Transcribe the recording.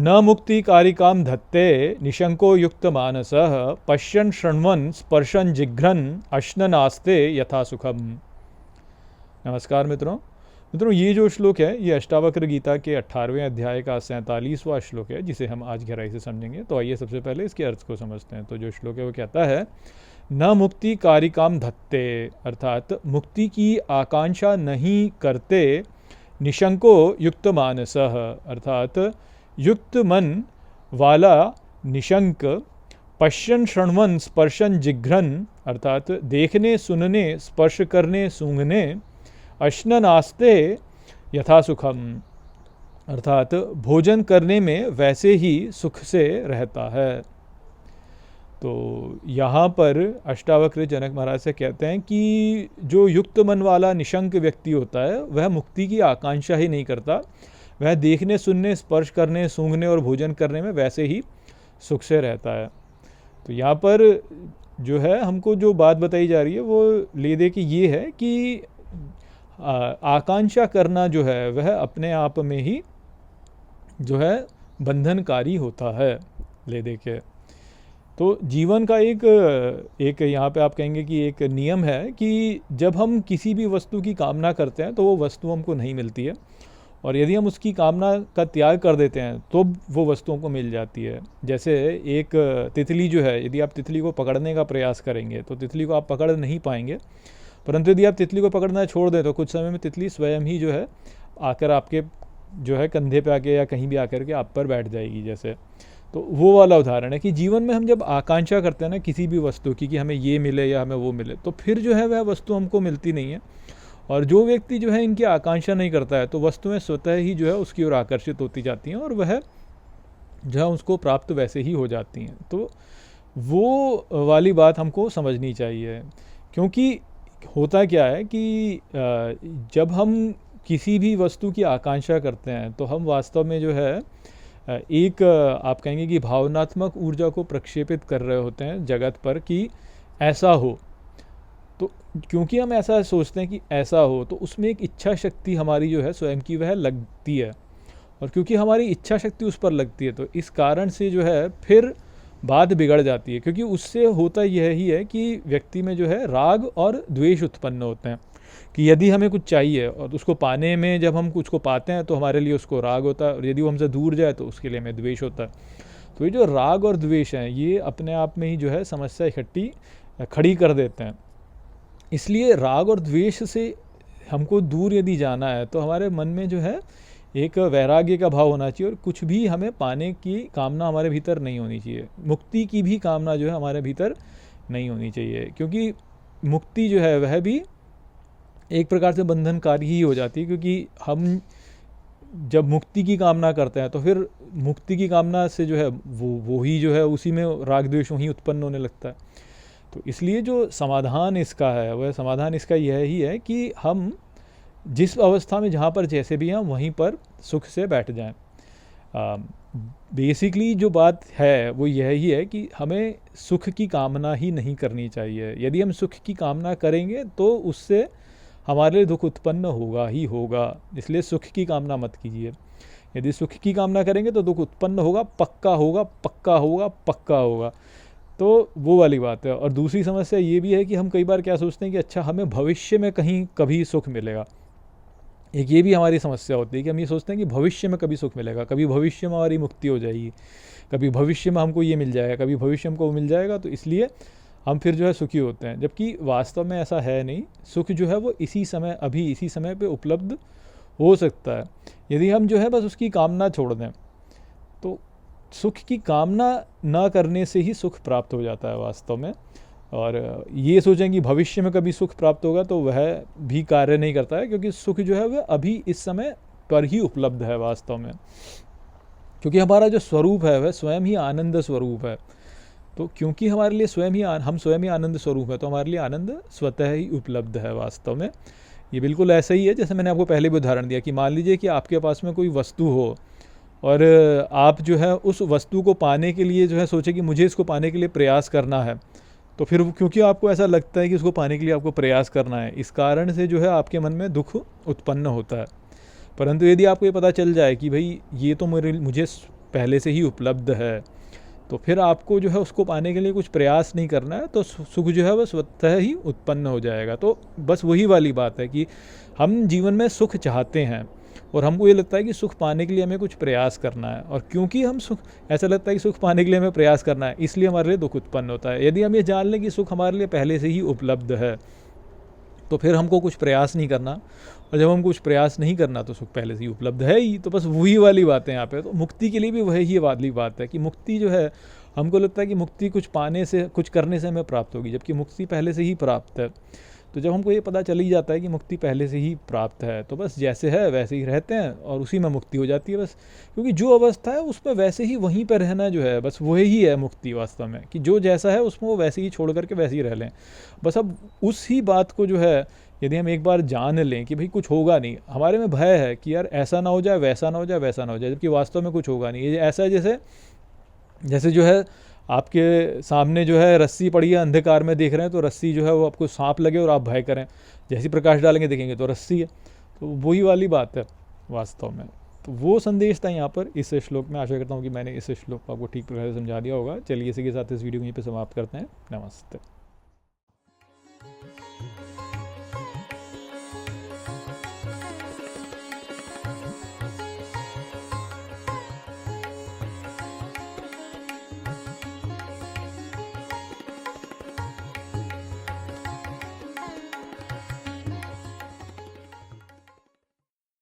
न मुक्तिकारिकां धत्ते निशंको युक्त मानसः पश्यन् शृण्वन् स्पर्शन जिघ्रन् अश्ननास्ते यथा सुखम। नमस्कार मित्रों, ये जो श्लोक है ये अष्टावक्र गीता के 18वें अध्याय का 47वां श्लोक है, जिसे हम आज गहराई से समझेंगे। तो आइए सबसे पहले इसके अर्थ को समझते हैं। तो जो श्लोक है वो कहता है, न मुक्ति कारिकाम धत्ते, अर्थात मुक्ति की आकांक्षा नहीं करते, निशंको युक्त मानसः, अर्थात युक्त मन वाला निशंक, पश्यन शृण्वन् स्पर्शन जिघ्रन्, अर्थात देखने सुनने स्पर्श करने सूंघने, अश्ननास्ते यथा सुखम, अर्थात भोजन करने में वैसे ही सुख से रहता है। तो यहाँ पर अष्टावक्र जनक महाराज से कहते हैं कि जो युक्त मन वाला निशंक व्यक्ति होता है वह मुक्ति की आकांक्षा ही नहीं करता, वह देखने सुनने स्पर्श करने सूंघने और भोजन करने में वैसे ही सुख से रहता है। तो यहाँ पर जो है हमको जो बात बताई जा रही है वो ले दे कि ये है कि आकांक्षा करना जो है वह अपने आप में ही जो है बंधनकारी होता है। ले दे के तो जीवन का एक यहाँ पे आप कहेंगे कि एक नियम है कि जब हम किसी भी वस्तु की कामना करते हैं तो वो वस्तु हमको नहीं मिलती है, और यदि हम उसकी कामना का त्याग कर देते हैं तो वो वस्तुओं को मिल जाती है। जैसे एक तितली जो है, यदि आप तितली को पकड़ने का प्रयास करेंगे तो तितली को आप पकड़ नहीं पाएंगे, परंतु यदि आप तितली को पकड़ना छोड़ दें तो कुछ समय में तितली स्वयं ही जो है आकर आपके जो है कंधे पे आके या कहीं भी आकर के आप पर बैठ जाएगी। जैसे तो वो वाला उदाहरण है कि जीवन में हम जब आकांक्षा करते हैं ना किसी भी वस्तु की कि हमें ये मिले या हमें वो मिले, तो फिर जो है वह वस्तु हमको मिलती नहीं है। और जो व्यक्ति जो है इनकी आकांक्षा नहीं करता है तो वस्तुएं स्वतः ही जो है उसकी ओर आकर्षित होती जाती हैं और वह जो है उसको प्राप्त वैसे ही हो जाती हैं। तो वो वाली बात हमको समझनी चाहिए, क्योंकि होता क्या है कि जब हम किसी भी वस्तु की आकांक्षा करते हैं तो हम वास्तव में जो है एक आप कहेंगे कि भावनात्मक ऊर्जा को प्रक्षेपित कर रहे होते हैं जगत पर कि ऐसा हो। तो क्योंकि हम ऐसा सोचते हैं कि ऐसा हो तो उसमें एक इच्छा शक्ति हमारी जो है स्वयं की वह लगती है, और क्योंकि हमारी इच्छा शक्ति उस पर लगती है तो इस कारण से जो है फिर बात बिगड़ जाती है। क्योंकि उससे होता यह ही है कि व्यक्ति में जो है राग और द्वेष उत्पन्न होते हैं कि यदि हमें कुछ चाहिए और उसको पाने में जब हम कुछ को पाते हैं तो हमारे लिए उसको राग होता है, और यदि वो हमसे दूर जाए तो उसके लिए हमें द्वेष होता है। तो ये जो राग और द्वेष हैं ये अपने आप में ही जो है समस्या खड़ी कर देते हैं। इसलिए राग और द्वेष से हमको दूर यदि जाना है तो हमारे मन में जो है एक वैराग्य का भाव होना चाहिए, और कुछ भी हमें पाने की कामना हमारे भीतर नहीं होनी चाहिए। मुक्ति की भी कामना जो है हमारे भीतर नहीं होनी चाहिए, क्योंकि मुक्ति जो है वह भी एक प्रकार से बंधनकारी ही हो जाती है। क्योंकि हम जब मुक्ति की कामना करते हैं तो फिर मुक्ति की कामना से जो है वो ही जो है उसी में राग द्वेष ही उत्पन्न होने लगता है। तो इसलिए जो समाधान इसका है वह समाधान इसका यह ही है कि हम जिस अवस्था में जहाँ पर जैसे भी हैं वहीं पर सुख से बैठ जाएं। बेसिकली जो बात है वो यह ही है कि हमें सुख की कामना ही नहीं करनी चाहिए। यदि हम सुख की कामना करेंगे तो उससे हमारे लिए दुख उत्पन्न होगा ही होगा। इसलिए सुख की कामना मत कीजिए। यदि सुख की कामना करेंगे तो दुख उत्पन्न होगा, पक्का होगा, पक्का होगा, पक्का होगा। तो वो वाली बात है। और दूसरी समस्या ये भी है कि हम कई बार क्या सोचते हैं कि अच्छा हमें भविष्य में कहीं कभी सुख मिलेगा। एक ये भी हमारी समस्या होती है कि हम ये सोचते हैं कि भविष्य में कभी सुख मिलेगा, कभी भविष्य में हमारी मुक्ति हो जाएगी, कभी भविष्य में हमको ये मिल जाएगा, कभी भविष्य हमको वो मिल जाएगा, तो इसलिए हम फिर जो है सुखी होते हैं। जबकि वास्तव में ऐसा है नहीं। सुख जो है वो इसी समय अभी इसी समय पे उपलब्ध हो सकता है यदि हम जो है बस उसकी कामना छोड़ दें। तो सुख की कामना न करने से ही सुख प्राप्त हो जाता है वास्तव में। और ये सोचें कि भविष्य में कभी सुख प्राप्त होगा तो वह भी कार्य नहीं करता है, क्योंकि सुख जो है वह अभी इस समय पर ही उपलब्ध है वास्तव में। क्योंकि हमारा जो स्वरूप है वह स्वयं ही आनंद स्वरूप है। तो क्योंकि हमारे लिए हम स्वयं ही आनंद स्वरूप है तो हमारे लिए आनंद स्वतः ही उपलब्ध है वास्तव में। ये बिल्कुल ऐसा ही है जैसे मैंने आपको पहले भी उदाहरण दिया कि मान लीजिए कि आपके पास में कोई वस्तु हो और आप जो है उस वस्तु को पाने के लिए जो है सोचे कि मुझे इसको पाने के लिए प्रयास करना है, तो फिर क्योंकि आपको ऐसा लगता है कि उसको पाने के लिए आपको प्रयास करना है, इस कारण से जो है आपके मन में दुख उत्पन्न होता है। परंतु यदि आपको ये पता चल जाए कि भाई ये तो मुझे पहले से ही उपलब्ध है, तो फिर आपको जो है उसको पाने के लिए कुछ प्रयास नहीं करना है, तो सुख जो है वह स्वतः ही उत्पन्न हो जाएगा। तो बस वही वाली बात है कि हम जीवन में सुख चाहते हैं और हमको ये लगता है कि सुख पाने के लिए हमें कुछ प्रयास करना है, और क्योंकि हम सुख, ऐसा लगता है कि सुख पाने के लिए हमें प्रयास करना है, इसलिए हमारे लिए दुख उत्पन्न होता है। यदि हम ये जान लें कि सुख हमारे लिए पहले से ही उपलब्ध है, तो फिर हमको कुछ प्रयास नहीं करना, और जब हम कुछ प्रयास नहीं करना तो सुख पहले से ही उपलब्ध है ही। तो बस वही वाली बात है यहाँ पे। तो मुक्ति के लिए भी वही वाली बात है कि मुक्ति जो है, हमको लगता है कि मुक्ति कुछ पाने से, कुछ करने से हमें प्राप्त होगी, जबकि मुक्ति पहले से ही प्राप्त है। तो जब हमको ये पता चल ही जाता है कि मुक्ति पहले से ही प्राप्त है, तो बस जैसे है वैसे ही रहते हैं और उसी में मुक्ति हो जाती है बस। क्योंकि जो अवस्था है उसमें वैसे ही वहीं पर रहना जो है, बस वही है मुक्ति वास्तव में, कि जो जैसा है उसमें वो वैसे ही छोड़ करके वैसे ही रह लें बस। अब उसी बात को जो है यदि हम एक बार जान लें कि भाई कुछ होगा नहीं, हमारे में भय है कि यार ऐसा ना हो जाए, वैसा ना हो जाए, वैसा ना हो जाए, जबकि वास्तव में कुछ होगा नहीं। ये ऐसा है जैसे जो है आपके सामने जो है रस्सी पड़ी है, अंधकार में देख रहे हैं, तो रस्सी जो है वो आपको सांप लगे और आप भय करें, जैसे प्रकाश डालेंगे देखेंगे तो रस्सी है। तो वही वाली बात है वास्तव में। तो वो संदेश था यहाँ पर इस श्लोक में। आशा करता हूँ कि मैंने इस श्लोक को आपको ठीक प्रकार से समझा दिया होगा। चलिए इसी के साथ इस वीडियो को यहीं पर समाप्त करते हैं। नमस्ते।